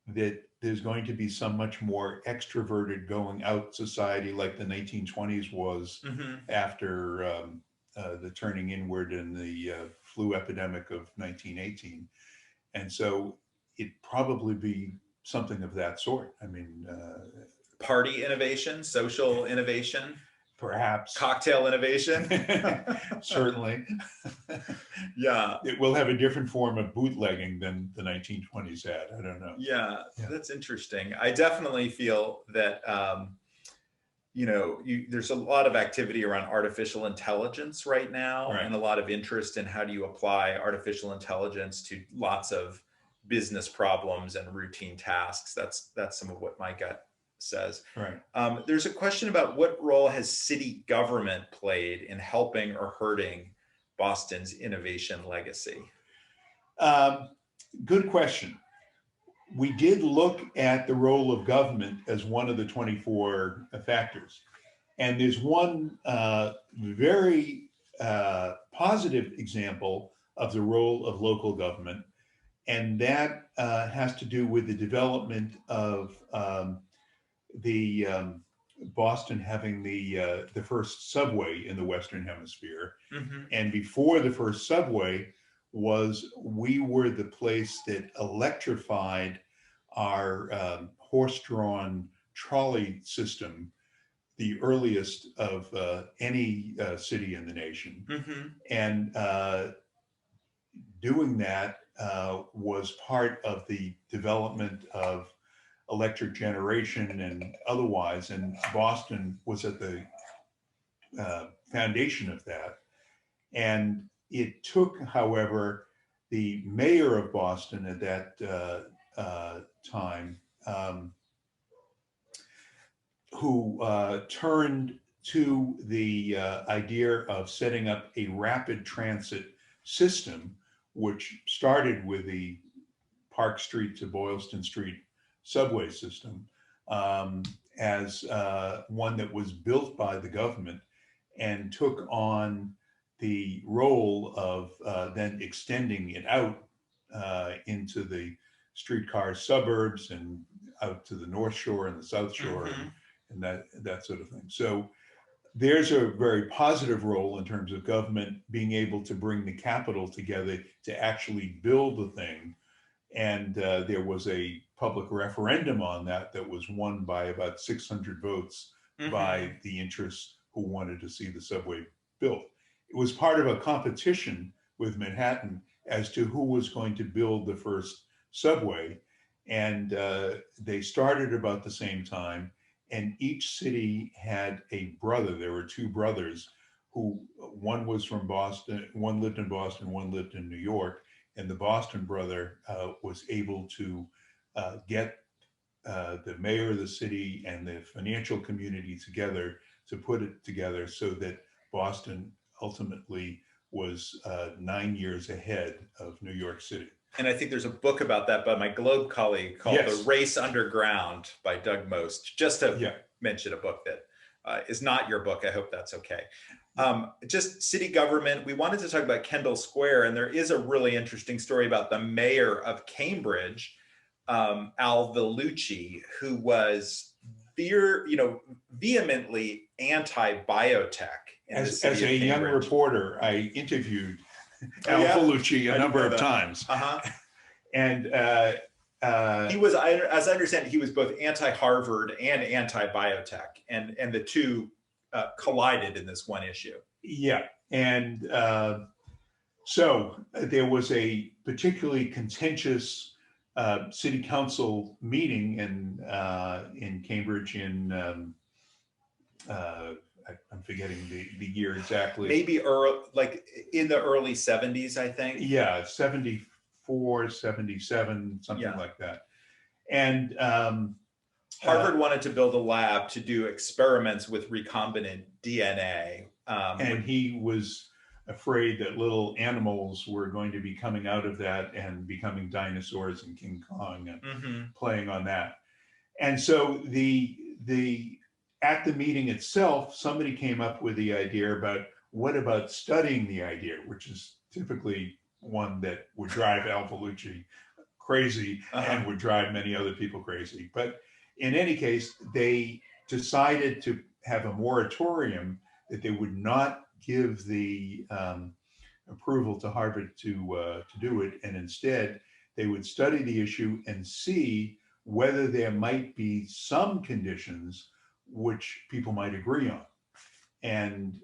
that there's going to be some much more extroverted going out society like the 1920s was after the turning inward and the flu epidemic of 1918. And so it'd probably be something of that sort. I mean, party innovation, social innovation, perhaps cocktail innovation. Certainly. Yeah. It will have a different form of bootlegging than the 1920s had. I don't know. Yeah, that's interesting. I definitely feel that, there's a lot of activity around artificial intelligence right now, and a lot of interest in how do you apply artificial intelligence to lots of business problems and routine tasks. That's some of what my gut says. Right. There's a question about what role has city government played in helping or hurting Boston's innovation legacy? Good question. We did look at the role of government as one of the 24 factors. And there's one very positive example of the role of local government. And that has to do with the development of the Boston having the first subway in the Western Hemisphere. And before the first subway we were the place that electrified our horse-drawn trolley system, the earliest of any city in the nation. And doing that was part of the development of electric generation and otherwise, and Boston was at the foundation of that. And it took, however, the mayor of Boston at that time, who turned to the idea of setting up a rapid transit system, which started with the Park Street to Boylston Street subway system, as one that was built by the government and took on the role of then extending it out into the streetcar suburbs and out to the North Shore and the South Shore and that sort of thing. So there's a very positive role in terms of government being able to bring the capital together to actually build the thing. And there was a public referendum on that was won by about 600 votes by the interests who wanted to see the subway built. It was part of a competition with Manhattan as to who was going to build the first subway. And they started about the same time. And each city had a brother. There were two brothers who, one was from Boston, one lived in Boston, one lived in New York. And the Boston brother was able to get the mayor of the city and the financial community together to put it together so that Boston ultimately was 9 years ahead of New York City. And I think there's a book about that by my Globe colleague called The Race Underground by Doug Most, just to mention a book that is not your book. I hope that's okay. Just city government, we wanted to talk about Kendall Square, and there is a really interesting story about the mayor of Cambridge, Al Vellucci, who was vehemently anti-biotech. As a young reporter, I interviewed Al Vellucci a number of times. And he was, as I understand it, he was both anti-Harvard and anti-biotech, and the two collided in this one issue. Yeah, and so there was a particularly contentious city council meeting in Cambridge in I'm forgetting the year exactly. Maybe like in the early 70s, I think. Yeah, 74, 77, something like that. And Harvard wanted to build a lab to do experiments with recombinant DNA. And he was afraid that little animals were going to be coming out of that and becoming dinosaurs and King Kong and playing on that. And so at the meeting itself, somebody came up with the idea about what about studying the idea, which is typically one that would drive Al Palucci crazy and would drive many other people crazy. But in any case, they decided to have a moratorium that they would not give the approval to Harvard to do it, and instead they would study the issue and see whether there might be some conditions which people might agree on. And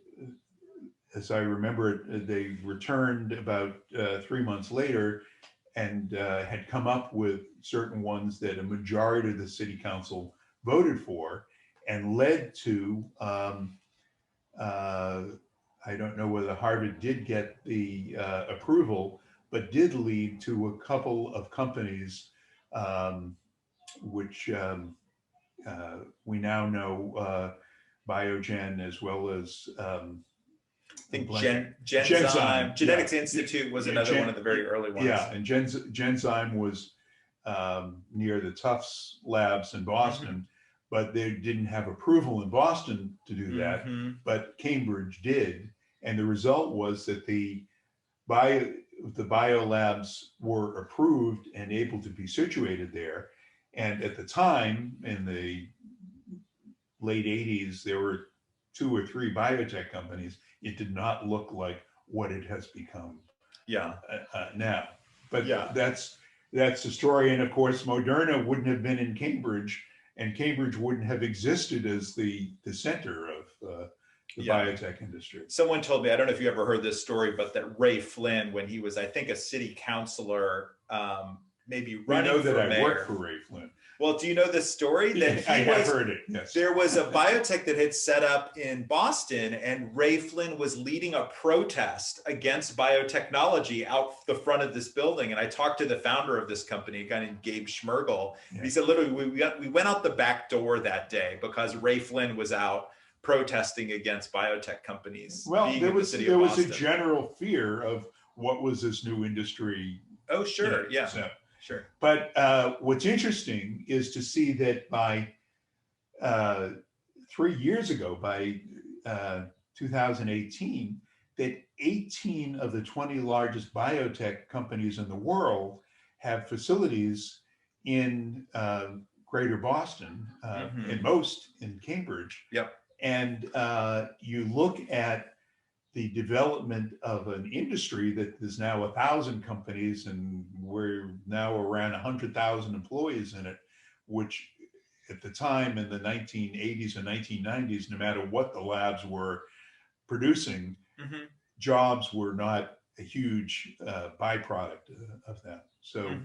as I remember it, they returned about 3 months later and had come up with certain ones that a majority of the city council voted for, and led to, I don't know whether Harvard did get the approval, but did lead to a couple of companies which we now know, Biogen, as well as I think Genzyme, Genetics Institute was another one of the very early ones. Yeah, and Genzyme was near the Tufts labs in Boston, but they didn't have approval in Boston to do that, but Cambridge did. And the result was that the bio labs were approved and able to be situated there. And at the time, in the late 80s, there were 2 or 3 biotech companies. It did not look like what it has become now. But that's the story. And of course, Moderna wouldn't have been in Cambridge, and Cambridge wouldn't have existed as the center of the biotech industry. Someone told me, I don't know if you ever heard this story, but that Ray Flynn, when he was, I think, a city councilor, maybe running for mayor. I worked for Ray Flynn. Well, do you know this story? That I have heard it, yes. There was a biotech that had set up in Boston, and Ray Flynn was leading a protest against biotechnology out the front of this building. And I talked to the founder of this company, a guy named Gabe Schmergel. Yeah. He said, literally, we went out the back door that day because Ray Flynn was out protesting against biotech companies. Well, there was a general fear of what was this new industry. Oh, sure, yeah. So, sure. But what's interesting is to see that by 3 years ago, by 2018, that 18 of the 20 largest biotech companies in the world have facilities in Greater Boston, and most in Cambridge. Yep. And you look at the development of an industry that is now 1,000 companies, and we're now around 100,000 employees in it, which at the time in the 1980s and 1990s, no matter what the labs were producing, jobs were not a huge byproduct of that. So,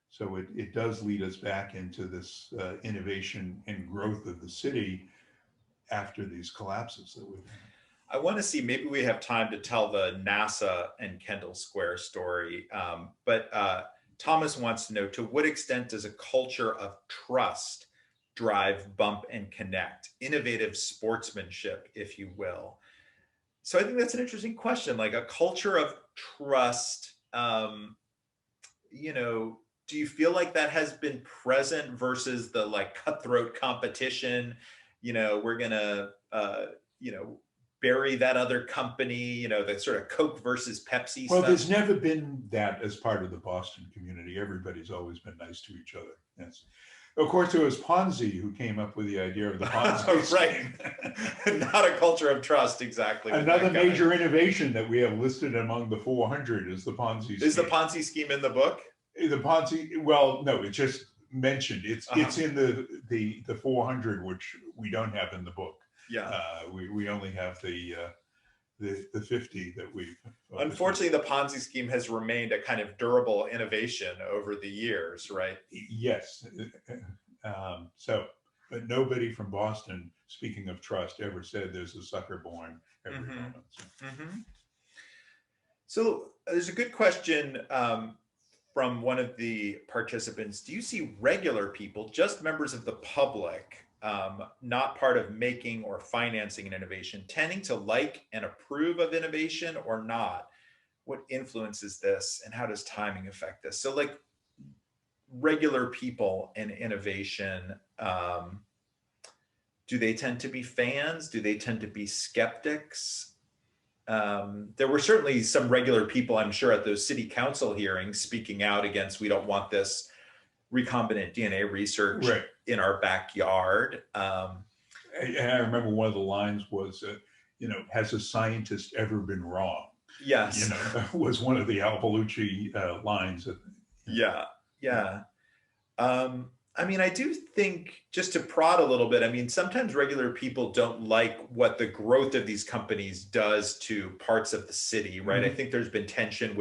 so it does lead us back into this innovation and growth of the city after these collapses that we've had. I want to see, maybe we have time to tell the NASA and Kendall Square story, but Thomas wants to know, to what extent does a culture of trust drive bump and connect, innovative sportsmanship, if you will? So I think that's an interesting question, like a culture of trust, you know, do you feel like that has been present versus the like cutthroat competition? You know, we're gonna, you know, bury that other company, you know, the sort of Coke versus Pepsi Well, stuff. there's never been that as part of the Boston community. Everybody's always been nice to each other. Yes. Of course, it was Ponzi who came up with the idea of the Ponzi right. Not a culture of trust, exactly. Another major innovation that we have listed among the 400 is the Ponzi scheme. Is the Ponzi scheme in the book? The Ponzi, well, no, it's just mentioned. It's in the 400, which we don't have in the book. Yeah, we only have the 50 that we've. Unfortunately, the Ponzi scheme has remained a kind of durable innovation over the years, right? Yes. But nobody from Boston, speaking of trust, ever said there's a sucker born every moment. So there's a good question from one of the participants. Do you see regular people, just members of the public, not part of making or financing an innovation, tending to like and approve of innovation or not? What influences this, and how does timing affect this? So like regular people and innovation, do they tend to be fans? Do they tend to be skeptics? there were certainly some regular people, I'm sure, at those city council hearings speaking out against, we don't want this recombinant DNA research in our backyard. And I remember one of the lines was, has a scientist ever been wrong? Yes. Was one of the Al Bellucci lines. Yeah. I mean, I do think, just to prod a little bit, I mean, sometimes regular people don't like what the growth of these companies does to parts of the city, right? I think there's been tension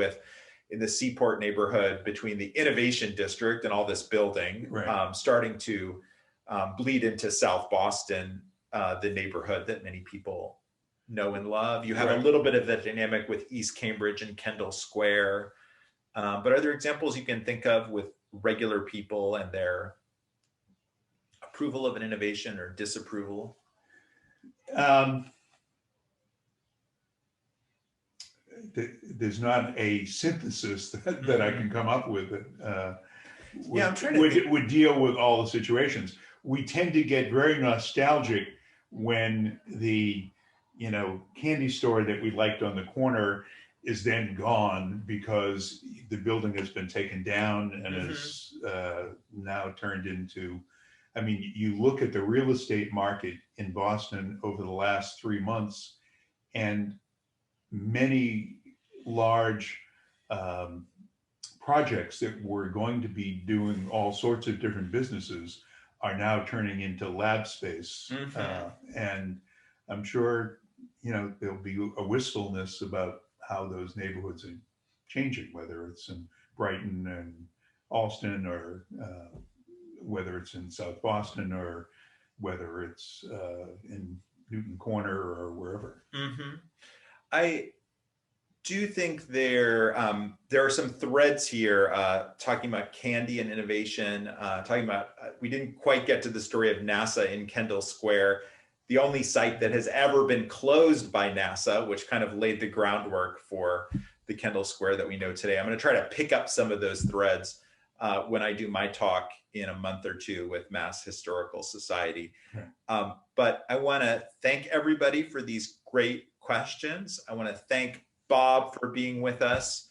in the Seaport neighborhood between the Innovation District and all this building, starting to bleed into South Boston, the neighborhood that many people know and love. You have a little bit of that dynamic with East Cambridge and Kendall Square. But are there examples you can think of with regular people and their approval of an innovation or disapproval? There's not a synthesis that I can come up with that would deal with all the situations. We tend to get very nostalgic when the candy store that we liked on the corner is then gone because the building has been taken down and is now turned into, I mean, you look at the real estate market in Boston over the last 3 months, and many large projects that were going to be doing all sorts of different businesses are now turning into lab space. And I'm sure, there'll be a wistfulness about how those neighborhoods are changing, whether it's in Brighton and Alston, or whether it's in South Boston, or whether it's in Newton Corner or wherever. I do think there are some threads here talking about candy and innovation, talking about, we didn't quite get to the story of NASA in Kendall Square, the only site that has ever been closed by NASA, which kind of laid the groundwork for the Kendall Square that we know today. I'm going to try to pick up some of those threads when I do my talk in a month or two with Mass Historical Society. But I want to thank everybody for these great questions. I want to thank Bob for being with us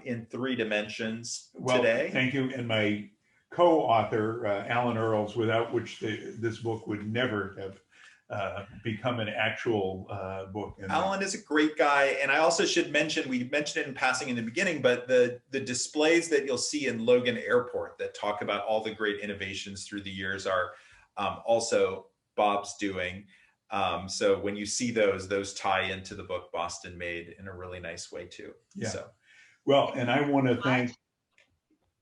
in 3 dimensions today. Thank you. And my co-author, Alan Earls, without which this book would never have become an actual book. Alan is a great guy. And I also should mention, we mentioned it in passing in the beginning, but the displays that you'll see in Logan Airport that talk about all the great innovations through the years are also Bob's doing. So when you see those tie into the book Boston Made in a really nice way too. So, well, and I want to thank,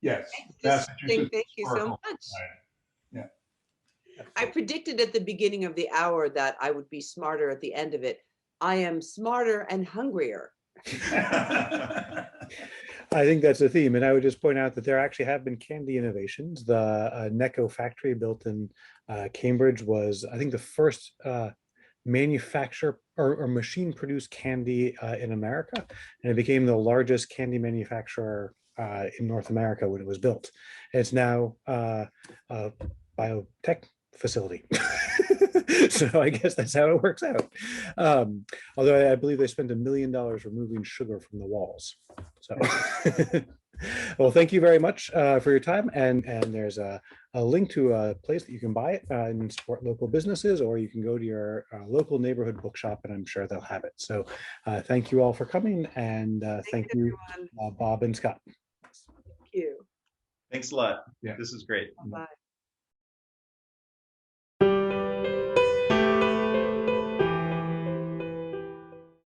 thank you so much. I predicted at the beginning of the hour that I would be smarter at the end of it. I am smarter and hungrier. I think that's a theme. And I would just point out that there actually have been candy innovations. The Necco factory built in Cambridge was, I think, the first manufacture or machine produced candy in America. And it became the largest candy manufacturer in North America when it was built. And it's now a biotech facility. So I guess that's how it works out. Although I believe they spent $1 million removing sugar from the walls. So, well, thank you very much for your time. And there's a link to a place that you can buy it and support local businesses, or you can go to your local neighborhood bookshop, and I'm sure they'll have it. So thank you all for coming, and thank you, Bob and Scott. Thank you. Thanks a lot. This is great. Bye.